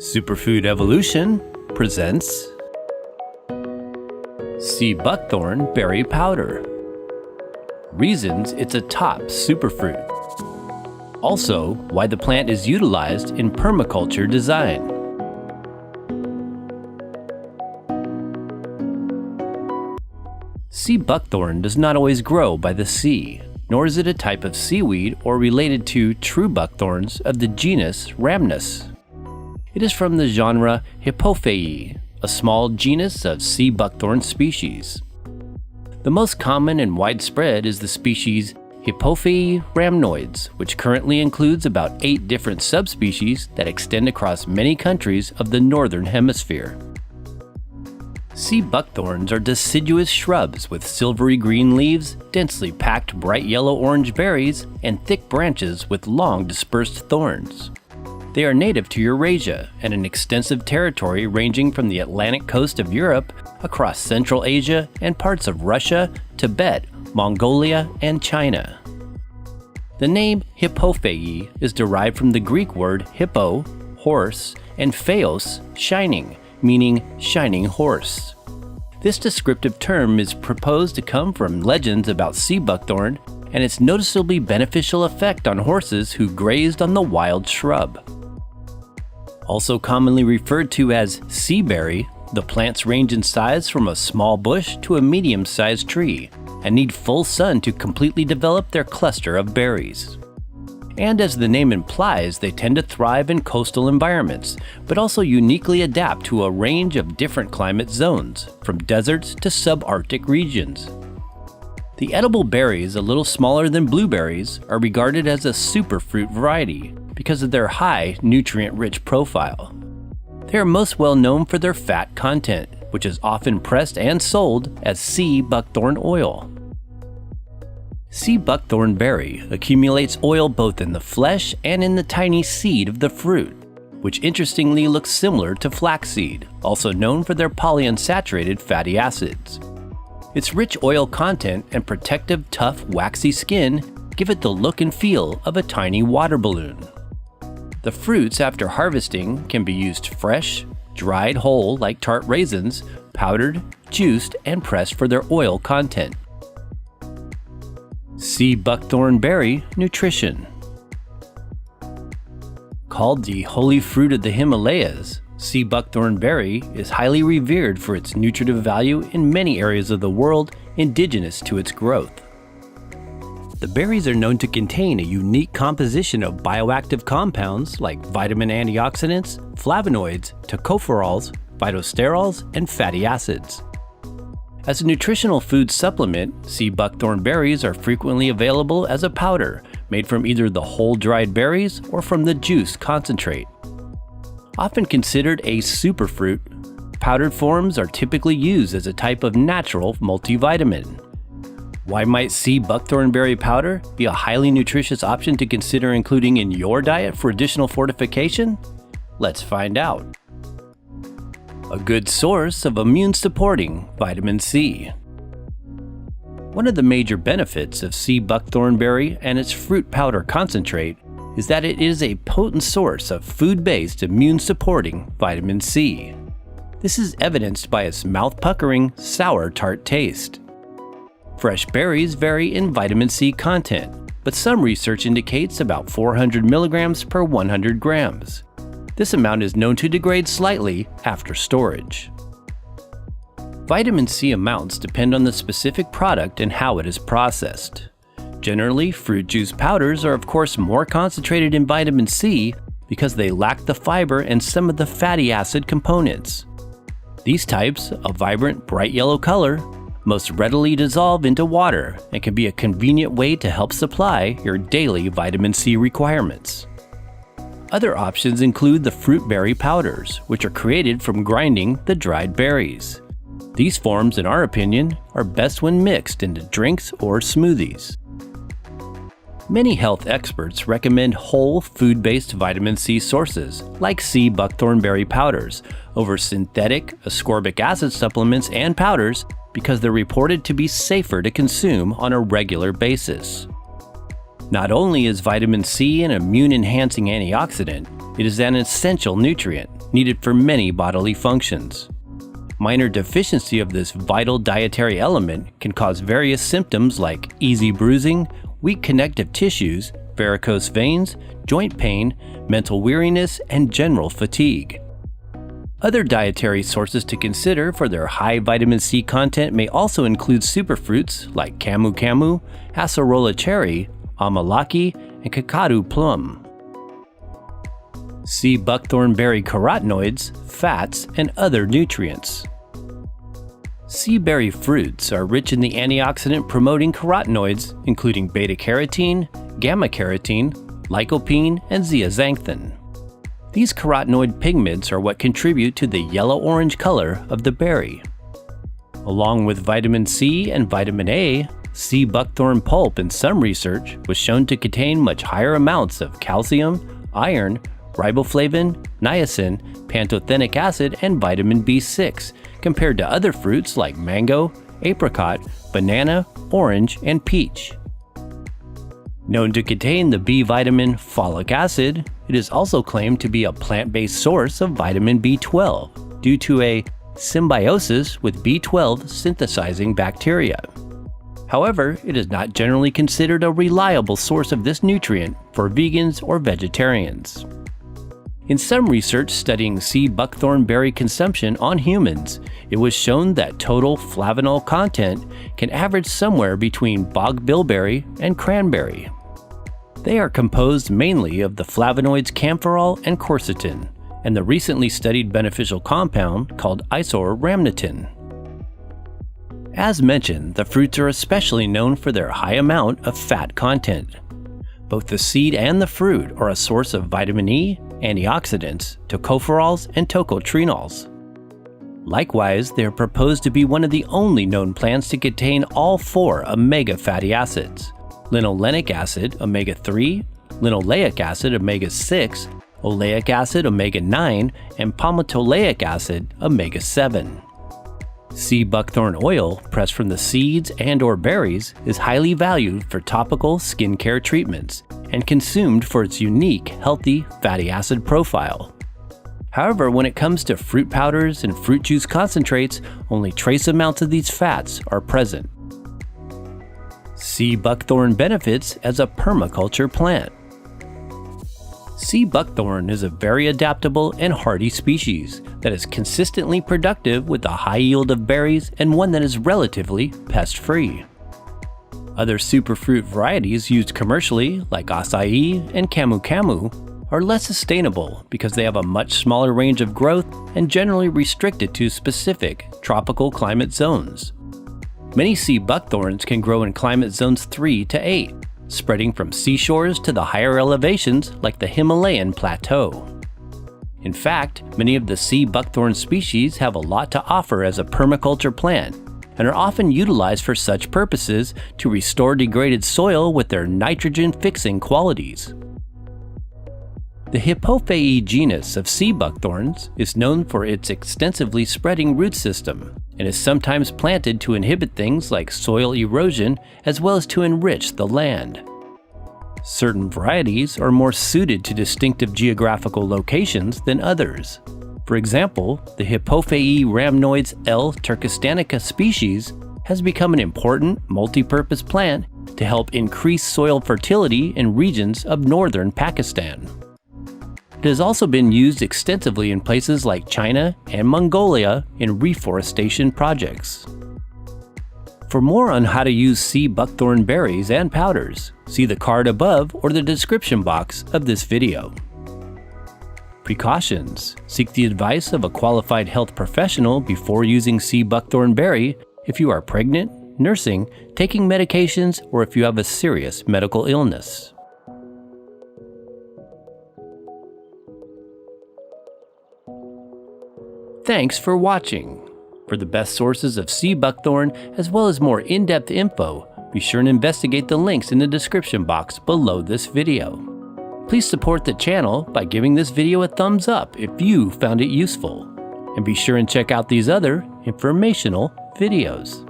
Superfood Evolution presents Sea Buckthorn Berry Powder. Reasons it's a top superfruit. Also, why the plant is utilized in permaculture design. Sea buckthorn does not always grow by the sea, nor is it a type of seaweed or related to true buckthorns of the genus Rhamnoides. It is from the genre Hippophae, a small genus of sea buckthorn species. The most common and widespread is the species Hippophae rhamnoides, which currently includes about 8 different subspecies that extend across many countries of the Northern Hemisphere. Sea buckthorns are deciduous shrubs with silvery green leaves, densely packed bright yellow-orange berries, and thick branches with long dispersed thorns. They are native to Eurasia and an extensive territory ranging from the Atlantic coast of Europe across Central Asia and parts of Russia, Tibet, Mongolia, and China. The name Hippophae is derived from the Greek word hippo, horse, and phaeos, shining, meaning shining horse. This descriptive term is proposed to come from legends about sea buckthorn and its noticeably beneficial effect on horses who grazed on the wild shrub. Also commonly referred to as sea berry, the plants range in size from a small bush to a medium-sized tree and need full sun to completely develop their cluster of berries. And as the name implies, they tend to thrive in coastal environments, but also uniquely adapt to a range of different climate zones, from deserts to subarctic regions. The edible berries, a little smaller than blueberries, are regarded as a superfruit variety because of their high nutrient-rich profile. They are most well known for their fat content, which is often pressed and sold as sea buckthorn oil. Sea buckthorn berry accumulates oil both in the flesh and in the tiny seed of the fruit, which interestingly looks similar to flaxseed, also known for their polyunsaturated fatty acids. Its rich oil content and protective, tough, waxy skin give it the look and feel of a tiny water balloon. The fruits after harvesting can be used fresh, dried whole like tart raisins, powdered, juiced, and pressed for their oil content. Sea buckthorn berry nutrition. Called the holy fruit of the Himalayas, sea buckthorn berry is highly revered for its nutritive value in many areas of the world indigenous to its growth. The berries are known to contain a unique composition of bioactive compounds like vitamin antioxidants, flavonoids, tocopherols, phytosterols, and fatty acids. As a nutritional food supplement, sea buckthorn berries are frequently available as a powder made from either the whole dried berries or from the juice concentrate. Often considered a superfruit, powdered forms are typically used as a type of natural multivitamin. Why might sea buckthorn berry powder be a highly nutritious option to consider including in your diet for additional fortification? Let's find out. A good source of immune-supporting vitamin C. One of the major benefits of sea buckthorn berry and its fruit powder concentrate is that it is a potent source of food-based immune-supporting vitamin C. This is evidenced by its mouth-puckering, sour tart taste. Fresh berries vary in vitamin C content, but some research indicates about 400 milligrams per 100 grams. This amount is known to degrade slightly after storage. Vitamin C amounts depend on the specific product and how it is processed. Generally, fruit juice powders are of course more concentrated in vitamin C because they lack the fiber and some of the fatty acid components. These types, a vibrant bright yellow color, most readily dissolve into water and can be a convenient way to help supply your daily vitamin C requirements. Other options include the fruit berry powders, which are created from grinding the dried berries. These forms, in our opinion, are best when mixed into drinks or smoothies. Many health experts recommend whole food-based vitamin C sources, like sea buckthorn berry powders, over synthetic ascorbic acid supplements and powders because they're reported to be safer to consume on a regular basis. Not only is vitamin C an immune-enhancing antioxidant, it is an essential nutrient needed for many bodily functions. Minor deficiency of this vital dietary element can cause various symptoms like easy bruising, weak connective tissues, varicose veins, joint pain, mental weariness, and general fatigue. Other dietary sources to consider for their high vitamin C content may also include superfruits like camu camu, acerola cherry, amalaki, and kakadu plum. See buckthorn berry carotenoids, fats, and other nutrients. Sea berry fruits are rich in the antioxidant-promoting carotenoids, including beta-carotene, gamma-carotene, lycopene, and zeaxanthin. These carotenoid pigments are what contribute to the yellow-orange color of the berry. Along with vitamin C and vitamin A, sea buckthorn pulp in some research was shown to contain much higher amounts of calcium, iron, riboflavin, niacin, pantothenic acid, and vitamin B6 compared to other fruits like mango, apricot, banana, orange, and peach. Known to contain the B vitamin folic acid, it is also claimed to be a plant-based source of vitamin B12 due to a symbiosis with B12 synthesizing bacteria. However, it is not generally considered a reliable source of this nutrient for vegans or vegetarians. In some research studying sea buckthorn berry consumption on humans, it was shown that total flavanol content can average somewhere between bog bilberry and cranberry. They are composed mainly of the flavonoids camphorol and quercetin, and the recently studied beneficial compound called isorhamnotin. As mentioned, the fruits are especially known for their high amount of fat content. Both the seed and the fruit are a source of vitamin E, antioxidants, tocopherols, and tocotrienols. Likewise, they are proposed to be one of the only known plants to contain all 4 omega fatty acids: linolenic acid, omega-3, linoleic acid, omega-6, oleic acid, omega-9, and palmitoleic acid, omega-7. Sea buckthorn oil, pressed from the seeds and/or berries, is highly valued for topical skincare treatments and consumed for its unique, healthy fatty acid profile. However, when it comes to fruit powders and fruit juice concentrates, only trace amounts of these fats are present. Sea buckthorn benefits as a permaculture plant. Sea buckthorn is a very adaptable and hardy species that is consistently productive with a high yield of berries and one that is relatively pest-free. Other superfruit varieties used commercially, like acai and camu camu, are less sustainable because they have a much smaller range of growth and generally restricted to specific tropical climate zones. Many sea buckthorns can grow in climate zones 3 to 8, spreading from seashores to the higher elevations like the Himalayan plateau. In fact, many of the sea buckthorn species have a lot to offer as a permaculture plant and are often utilized for such purposes to restore degraded soil with their nitrogen-fixing qualities. The Hippophae genus of sea buckthorns is known for its extensively spreading root system and is sometimes planted to inhibit things like soil erosion as well as to enrich the land. Certain varieties are more suited to distinctive geographical locations than others. For example, the Hippophae rhamnoides L. turkestanica species has become an important multi-purpose plant to help increase soil fertility in regions of northern Pakistan. It has also been used extensively in places like China and Mongolia in reforestation projects. For more on how to use sea buckthorn berries and powders, see the card above or the description box of this video. Precautions: seek the advice of a qualified health professional before using sea buckthorn berry if you are pregnant, nursing, taking medications, or if you have a serious medical illness. Thanks for watching. For the best sources of sea buckthorn as well as more in-depth info, be sure to investigate the links in the description box below this video. Please support the channel by giving this video a thumbs up if you found it useful. And be sure and check out these other informational videos.